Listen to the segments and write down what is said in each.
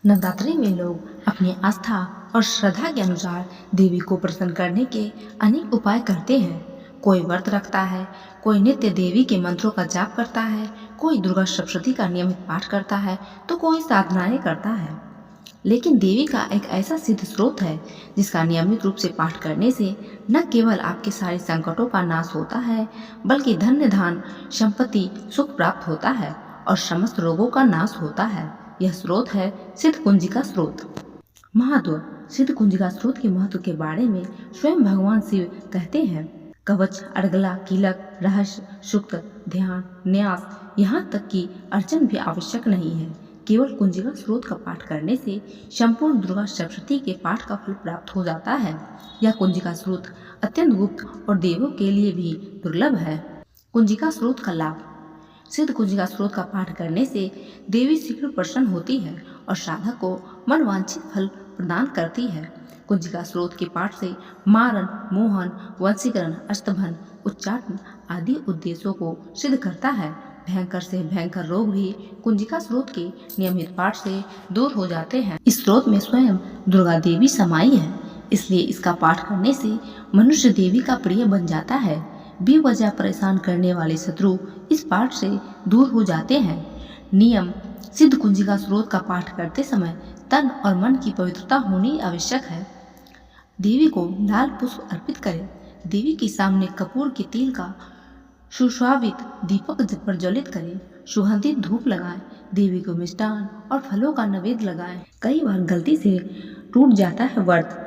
नवरात्रि में लोग अपनी आस्था और श्रद्धा के अनुसार देवी को प्रसन्न करने के अनेक उपाय करते हैं। कोई व्रत रखता है, कोई नित्य देवी के मंत्रों का जाप करता है, कोई दुर्गा सप्तशती का नियमित पाठ करता है, तो कोई साधनाएं करता है। लेकिन देवी का एक ऐसा सिद्ध स्रोत है जिसका नियमित रूप से पाठ करने से न केवल आपके सारे संकटों का नाश होता है, बल्कि धन्य धान संपत्ति सुख प्राप्त होता है और समस्त रोगों का नाश होता है। यह स्रोत है सिद्ध कुंजिका स्रोत। महत्व। सिद्ध कुंजिका स्रोत के महत्व के बारे में स्वयं भगवान शिव कहते हैं, कवच, अर्गला, कीलक, रहस्य, सूक्त, ध्यान, न्यास, यहाँ तक कि अर्चन भी आवश्यक नहीं है। केवल कुंजिका स्रोत का पाठ करने से संपूर्ण दुर्गा सप्तशती के पाठ का फल प्राप्त हो जाता है। यह कुंजिका स्रोत अत्यंत गुप्त और देवों के लिए भी दुर्लभ है। कुंजिका स्रोत का लाभ। सिद्ध कुंजिका स्रोत का पाठ करने से देवी शीघ्र प्रसन्न होती है और साधक को मनवांछित फल प्रदान करती है। कुंजिका स्रोत के पाठ से मारण, मोहन, वशीकरण, अष्टभन, उच्चाटन आदि उद्देश्यों को सिद्ध करता है। भयंकर से भयंकर रोग भी कुंजिका स्रोत के नियमित पाठ से दूर हो जाते हैं। इस स्रोत में स्वयं दुर्गा देवी समाई है, इसलिए इसका पाठ करने से मनुष्य देवी का प्रिय बन जाता है। बेवजह परेशान करने वाले शत्रु इस पाठ से दूर हो जाते हैं। नियम। सिद्ध कुंजिका स्रोत का पाठ करते समय तन और मन की पवित्रता होनी आवश्यक है। देवी को लाल पुष्प अर्पित करें। देवी के सामने कपूर के तेल का सुशोभित दीपक प्रज्वलित करें। सुगंधित धूप लगाएं। देवी को मिष्टान और फलों का नैवेद्य लगाएं। कई बार गलती से टूट जाता है व्रत।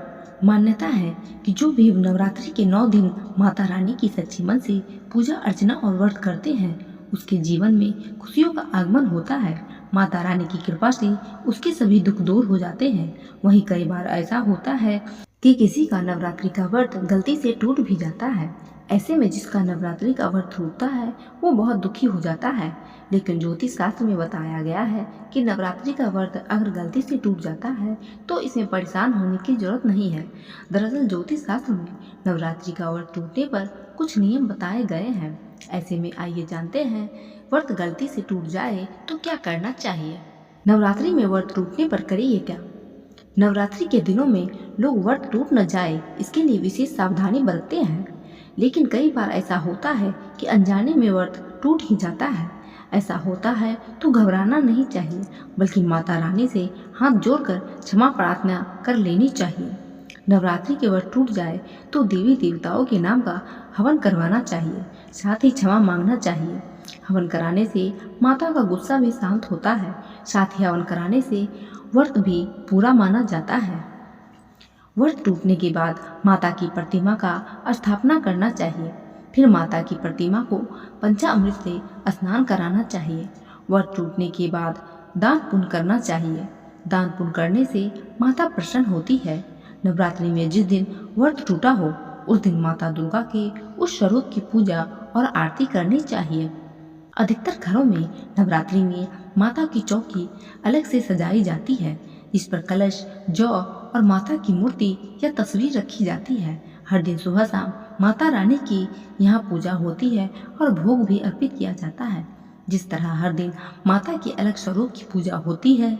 मान्यता है कि जो भी नवरात्रि के 9 दिन माता रानी की सच्ची मन से पूजा अर्चना और व्रत करते हैं, उसके जीवन में खुशियों का आगमन होता है। माता रानी की कृपा से उसके सभी दुख दूर हो जाते हैं। वहीं कई बार ऐसा होता है कि किसी का नवरात्रि का व्रत गलती से टूट भी जाता है। ऐसे में जिसका नवरात्रि का व्रत टूटता है वो बहुत दुखी हो जाता है। लेकिन ज्योतिष शास्त्र में बताया गया है कि नवरात्रि का व्रत अगर गलती से टूट जाता है तो इसमें परेशान होने की जरूरत नहीं है। दरअसल ज्योतिष शास्त्र में नवरात्रि का व्रत टूटने पर कुछ नियम बताए गए हैं। ऐसे में आइए जानते हैं, व्रत गलती से टूट जाए तो क्या करना चाहिए। नवरात्रि में व्रत टूटने पर करिए क्या। नवरात्रि के दिनों में लोग व्रत टूट न जाए इसके लिए विशेष सावधानी बरतते हैं, लेकिन कई बार ऐसा होता है कि अनजाने में व्रत टूट ही जाता है। ऐसा होता है तो घबराना नहीं चाहिए, बल्कि माता रानी से हाथ जोड़कर क्षमा प्रार्थना कर लेनी चाहिए। नवरात्रि के व्रत टूट जाए तो देवी देवताओं के नाम का हवन करवाना चाहिए, साथ ही क्षमा मांगना चाहिए। हवन कराने से माता का गुस्सा भी शांत होता है। साथ ही हवन कराने से व्रत भी पूरा माना जाता है। व्रत टूटने के बाद माता की प्रतिमा का स्थापना करना चाहिए। फिर माता की प्रतिमा को पंचामृत से स्नान कराना चाहिए। व्रत टूटने के बाद दान पुण्य करना चाहिए। दान पुण्य करने से माता प्रसन्न होती है। नवरात्रि में जिस दिन व्रत टूटा हो उस दिन माता दुर्गा के उस स्वरूप की पूजा और आरती करनी चाहिए। अधिकतर घरों में नवरात्रि में माता की चौकी अलग से सजाई जाती है, जिस पर कलश, जौ और माता की मूर्ति या तस्वीर रखी जाती है। हर दिन सुबह शाम माता रानी की यहाँ पूजा होती है और भोग भी अर्पित किया जाता है। जिस तरह हर दिन माता के अलग स्वरूप की पूजा होती है,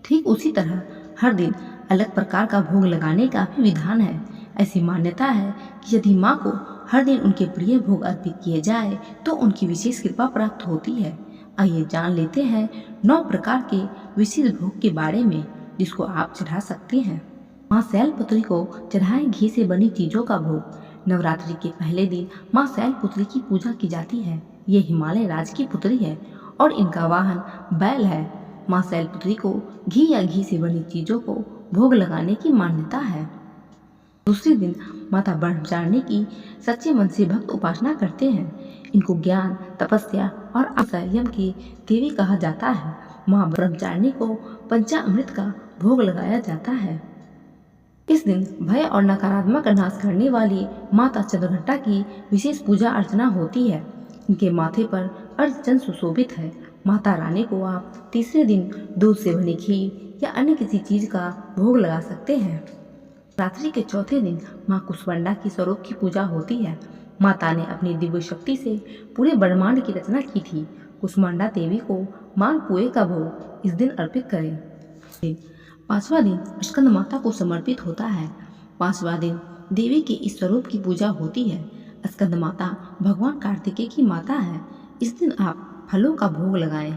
ठीक उसी तरह हर दिन अलग प्रकार का भोग लगाने का भी विधान है। ऐसी मान्यता है कि यदि माँ को हर दिन उनके प्रिय भोग अर्पित किए जाए तो उनकी विशेष कृपा प्राप्त होती है। आइए जान लेते हैं 9 प्रकार के विशेष भोग के बारे में जिसको आप चढ़ा सकते हैं। माँ शैलपुत्री को चढ़ाए घी से बनी चीजों का भोग। नवरात्रि के पहले दिन माँ शैलपुत्री की पूजा की जाती है। ये हिमालय राज की पुत्री है और इनका वाहन बैल है। माँ शैलपुत्री को घी या घी से बनी चीजों को भोग लगाने की मान्यता है। दूसरे दिन माता ब्रह्मचारिणी की सच्चे मन से भक्त उपासना करते हैं। इनको ज्ञान, तपस्या और संयम की देवी कहा जाता है। माँ ब्रह्मचारिणी को पंचामृत का भोग लगाया जाता है। इस दिन भय और नकारात्मक का नाश करने वाली माता चंद्रघंटा की विशेष पूजा अर्चना होती है। इनके माथे पर अर्धचंद्र सुशोभित है। माता रानी को आप तीसरे दिन दूध से बनी खीर या अन्य किसी चीज का भोग लगा सकते हैं। रात्रि के चौथे दिन माँ कुष्मांडा की स्वरूप की पूजा होती है। माता ने अपनी दिव्य शक्ति से पूरे ब्रह्मांड की रचना की थी। कुष्मांडा देवी को मालपुए का भोग इस दिन अर्पित करें। दिन पांचवा दिन स्कंद माता को समर्पित होता है। पांचवा दिन देवी के इस स्वरूप की पूजा होती है। स्कंद माता भगवान कार्तिकेय की माता है। इस दिन आप फलों का भोग लगाएं।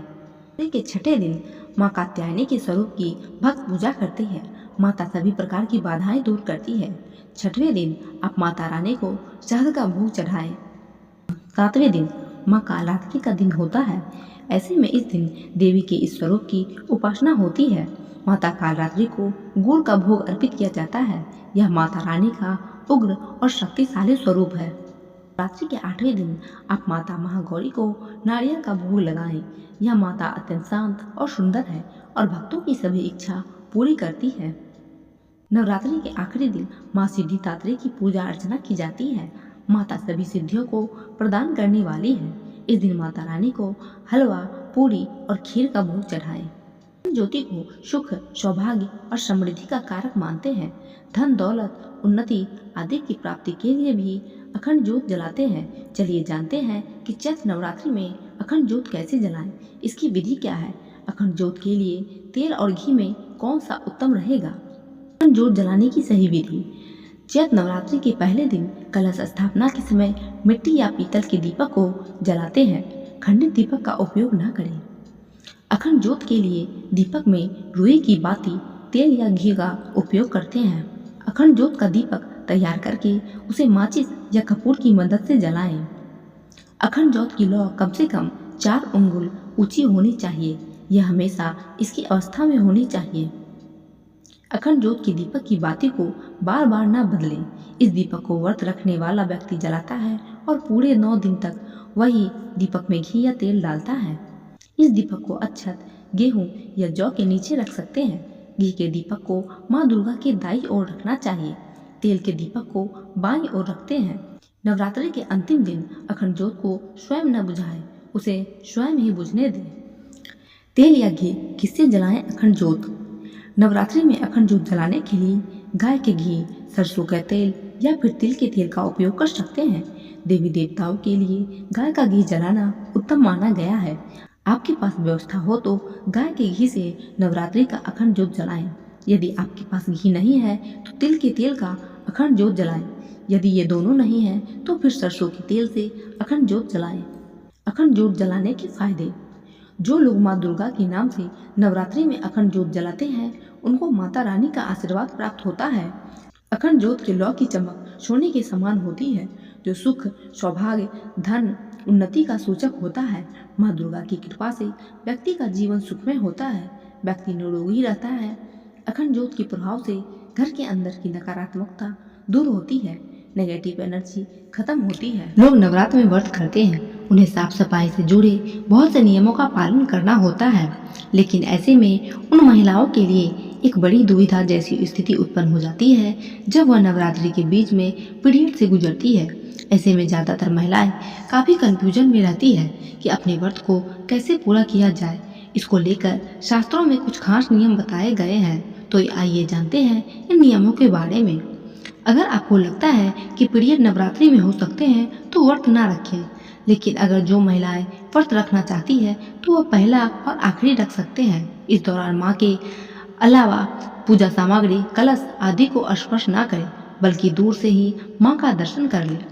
नवरात्रि के छठे दिन माँ कात्यायनी के स्वरूप की भक्त पूजा करती है। माता सभी प्रकार की बाधाएं दूर करती है। छठवें दिन आप माता रानी को शहद का भोग चढ़ाएं। सातवें दिन माँ कालरात्रि का दिन होता है। ऐसे में इस दिन देवी के इस स्वरूप की उपासना होती है। माता कालरात्रि को गुड़ का भोग अर्पित किया जाता है। यह माता रानी का उग्र और शक्तिशाली स्वरूप है। रात्रि के आठवें दिन आप माता महागौरी को नारियल का भोग लगाएं। यह माता अत्यंत शांत और सुंदर है और भक्तों की सभी इच्छा पूरी करती है। नवरात्रि के आखिरी दिन माँ सिद्धिदात्री की पूजा अर्चना की जाती है। माता सभी सिद्धियों को प्रदान करने वाली है। इस दिन माता रानी को हलवा, पूरी और खीर का भोग चढ़ाएं। ज्योति को सुख, सौभाग्य और समृद्धि का कारक मानते हैं। धन, दौलत, उन्नति आदि की प्राप्ति के लिए भी अखंड ज्योत जलाते हैं। चलिए जानते हैं कि चैत्र नवरात्रि में अखंड ज्योत कैसे जलाएं। इसकी विधि क्या है। अखंड ज्योत के लिए तेल और घी में कौन सा उत्तम रहेगा। अखंड ज्योत जलाने की सही विधि। चैत्र नवरात्रि के पहले दिन कलश स्थापना के समय मिट्टी या पीतल के दीपक को जलाते हैं। खंडित दीपक का उपयोग न करें। अखंड ज्योत के लिए दीपक में रुई की बाती, तेल या घी का उपयोग करते हैं। अखंड ज्योत का दीपक तैयार करके उसे माचिस या कपूर की मदद से जलाएं। अखंड ज्योत की लौ कम से कम 4 अंगुल ऊंची होनी चाहिए। यह हमेशा इसकी अवस्था में होनी चाहिए। अखंड ज्योत की दीपक की बाती को बार बार न बदलें। इस दीपक को व्रत रखने वाला व्यक्ति जलाता है और पूरे 9 दिन तक वही दीपक में घी या तेल डालता है। इस दीपक को अक्षत, गेहूं या जौ के नीचे रख सकते हैं। घी के दीपक को माँ दुर्गा के दाईं ओर रखना चाहिए। तेल के दीपक को बाईं ओर रखते हैं। नवरात्रि के अंतिम दिन अखंड ज्योत को स्वयं न बुझाएं, उसे स्वयं ही बुझने दें। तेल या घी किससे जलाएं अखंड ज्योत। नवरात्रि में अखंड ज्योत जलाने के लिए गाय के घी, सरसों का तेल या फिर तिल के तेल का उपयोग कर सकते हैं। देवी देवताओं के लिए गाय का घी जलाना उत्तम माना गया है। आपके पास व्यवस्था हो तो गाय के घी से नवरात्रि का अखंड ज्योत जलाएं। यदि आपके पास घी नहीं है तो तिल के तेल का अखंड ज्योत जलाएं। यदि ये दोनों नहीं है तो फिर सरसों के तेल से अखंड ज्योत जलाएं। अखंड ज्योत जलाने के फायदे। जो लोग माँ दुर्गा के नाम से नवरात्रि में अखंड ज्योत जलाते हैं उनको माता रानी का आशीर्वाद प्राप्त होता है। अखंड ज्योत के लौ की चमक सोने के समान होती है, जो सुख, सौभाग्य, धन, उन्नति का सूचक होता है। माँ दुर्गा की कृपा से व्यक्ति का जीवन सुखमय होता है, व्यक्ति निरोगी रहता है। अखंड ज्योत के प्रभाव से घर के अंदर की नकारात्मकता दूर होती है, नेगेटिव एनर्जी खत्म होती है। लोग नवरात्र में व्रत करते हैं, उन्हें साफ सफाई से जुड़े बहुत से नियमों का पालन करना होता है, लेकिन ऐसे में उन महिलाओं के लिए एक बड़ी दुविधा जैसी स्थिति उत्पन्न हो जाती है जब वह नवरात्रि के बीच में पीरियड से गुजरती है। ऐसे में ज़्यादातर महिलाएं काफ़ी कंफ्यूजन में रहती है कि अपने व्रत को कैसे पूरा किया जाए। इसको लेकर शास्त्रों में कुछ खास नियम बताए गए हैं, तो आइए जानते हैं इन नियमों के बारे में। अगर आपको लगता है कि पीरियड नवरात्रि में हो सकते हैं तो व्रत ना रखें, लेकिन अगर जो महिलाएं व्रत रखना चाहती है तो वह पहला और आखिरी रख सकते हैं। इस दौरान माँ के अलावा पूजा सामग्री, कलश आदि को स्पर्श ना करें, बल्कि दूर से ही माँ का दर्शन कर लें।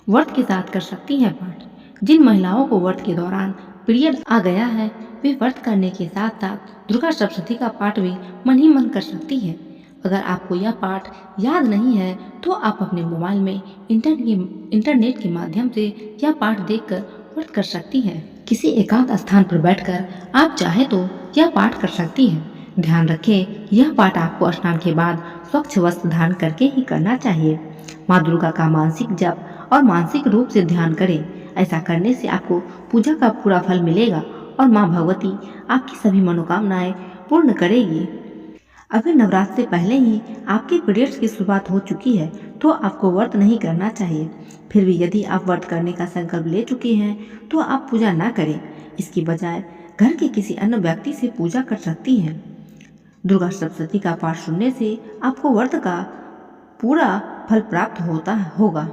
व्रत के साथ कर सकती हैं पाठ। जिन महिलाओं को व्रत के दौरान पीरियड आ गया है वे व्रत करने के साथ साथ दुर्गा सप्तशती का पाठ भी मन ही मन कर सकती हैं। अगर आपको यह पाठ याद नहीं है तो आप अपने मोबाइल में इंटरनेट के माध्यम से यह पाठ देखकर व्रत कर सकती हैं। किसी एकांत स्थान पर बैठकर आप चाहे तो यह पाठ कर सकती हैं। ध्यान रखें, यह पाठ आपको स्नान के बाद स्वच्छ वस्त्र धारण करके ही करना चाहिए। माँ दुर्गा का मानसिक जप और मानसिक रूप से ध्यान करें। ऐसा करने से आपको पूजा का पूरा फल मिलेगा और माँ भगवती आपकी सभी मनोकामनाएं पूर्ण करेगी। अगर नवरात्र से पहले ही आपके पीरियड्स की शुरुआत हो चुकी है तो आपको व्रत नहीं करना चाहिए। फिर भी यदि आप व्रत करने का संकल्प ले चुके हैं तो आप पूजा ना करें। इसकी बजाय घर के किसी अन्य व्यक्ति से पूजा कर सकती हैं। दुर्गा सप्तशती का पाठ सुनने से आपको व्रत का पूरा फल प्राप्त होगा।